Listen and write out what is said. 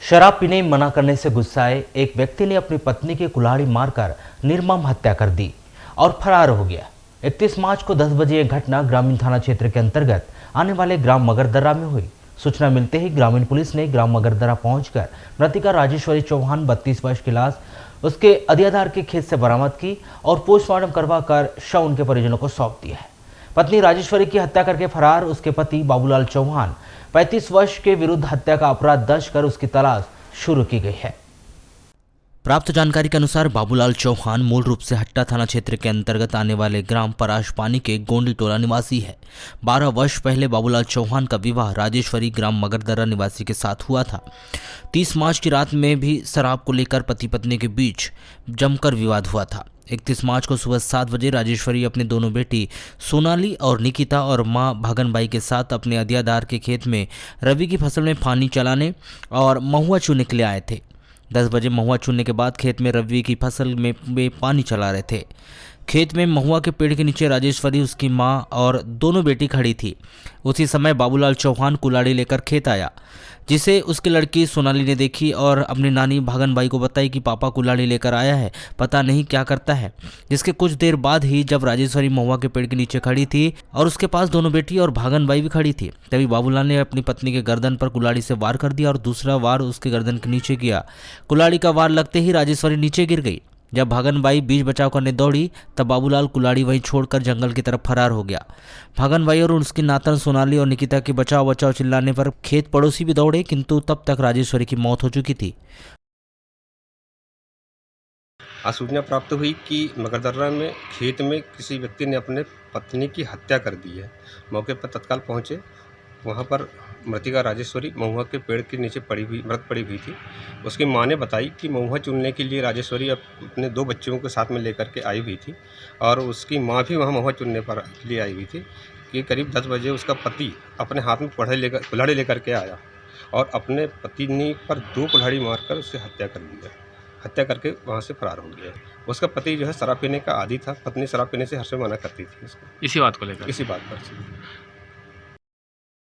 शराब पीने मना करने से गुस्साए एक व्यक्ति ने अपनी पत्नी की कुल्हाड़ी मारकर निर्मम हत्या कर दी और फरार हो गया। 31 मार्च को 10 बजे यह घटना ग्रामीण थाना क्षेत्र के अंतर्गत आने वाले ग्राम मगरदर्रा में हुई। सूचना मिलते ही ग्रामीण पुलिस ने ग्राम मगरदर्रा पहुंचकर मृतिका राजेश्वरी चौहान 32 वर्ष की लाश उसके अधियादार के खेत से बरामद की और पोस्टमार्टम करवाकर शव उनके परिजनों को सौंप दिया है। पत्नी राजेश्वरी की हत्या करके फरार उसके पति बाबूलाल चौहान 35 वर्ष के विरुद्ध हत्या का अपराध दर्ज कर उसकी तलाश शुरू की गई है। प्राप्त जानकारी के अनुसार बाबूलाल चौहान मूल रूप से हट्टा थाना क्षेत्र के अंतर्गत आने वाले ग्राम पराश पानी के गोंडी टोला निवासी है। 12 वर्ष पहले बाबूलाल चौहान का विवाह राजेश्वरी ग्राम मगरदर्रा निवासी के साथ हुआ था। 30 मार्च की रात में भी शराब को लेकर पति पत्नी के बीच जमकर विवाद हुआ था। 31 मार्च को सुबह 7 बजे राजेश्वरी अपने दोनों बेटी सोनाली और निकिता और मां भागनबाई के साथ अपने अधियादार के खेत में रबी की फसल में पानी चलाने और महुआ चूने के लिए आए थे। 10 बजे महुआ चुनने के बाद खेत में रबी की फसल में वे पानी चला रहे थे। खेत में महुआ के पेड़ के नीचे राजेश्वरी, उसकी मां और दोनों बेटी खड़ी थी। उसी समय बाबूलाल चौहान कुल्हाड़ी लेकर खेत आया, जिसे उसकी लड़की सोनाली ने देखी और अपनी नानी भागनबाई को बताई कि पापा कुल्हाड़ी लेकर आया है, पता नहीं क्या करता है। जिसके कुछ देर बाद ही जब राजेश्वरी महुआ के पेड़ के नीचे खड़ी थी और उसके पास दोनों बेटी और भागनबाई भी खड़ी थी, तभी बाबूलाल ने अपनी पत्नी के गर्दन पर कुल्हाड़ी से वार कर दिया और दूसरा वार उसके गर्दन के नीचे किया। कुल्हाड़ी का वार लगते ही राजेश्वरी नीचे गिर गई। जब भागनबाई बीच बचाव करने दौड़ी तब बाबूलाल कुल्हाड़ी वहीं छोड़कर जंगल की तरफ फरार हो गया। भागनबाई और उसकी नातन सोनाली और निकिता के बचाव बचाव चिल्लाने पर खेत पड़ोसी भी दौड़े, किंतु तब तक राजेश्वरी की मौत हो चुकी थी। आज सूचना प्राप्त हुई कि मगरदर्रा में खेत में किसी व्यक्ति ने अपने पत्नी की हत्या कर दी है। मौके पर तत्काल पहुंचे, वहां पर मृतिका राजेश्वरी महुआ के पेड़ के नीचे मृत पड़ी हुई थी। उसकी मां ने बताई कि महुआ चुनने के लिए राजेश्वरी अपने 2 बच्चों के साथ में लेकर के आई हुई थी और उसकी मां भी वहां महुआ चुनने पर लिए आई हुई थी कि करीब 10 बजे उसका पति अपने हाथ में कुल्हाड़ी लेकर के आया और अपने पत्नी पर 2 कुल्हाड़ी मारकर उससे हत्या कर दी। हत्या करके वहाँ से फरार हो गया। उसका पति जो है शराब पीने का आदी था, पत्नी शराब पीने से हर समय मना करती थी उसको। इसी बात को लेकर इसी बात पर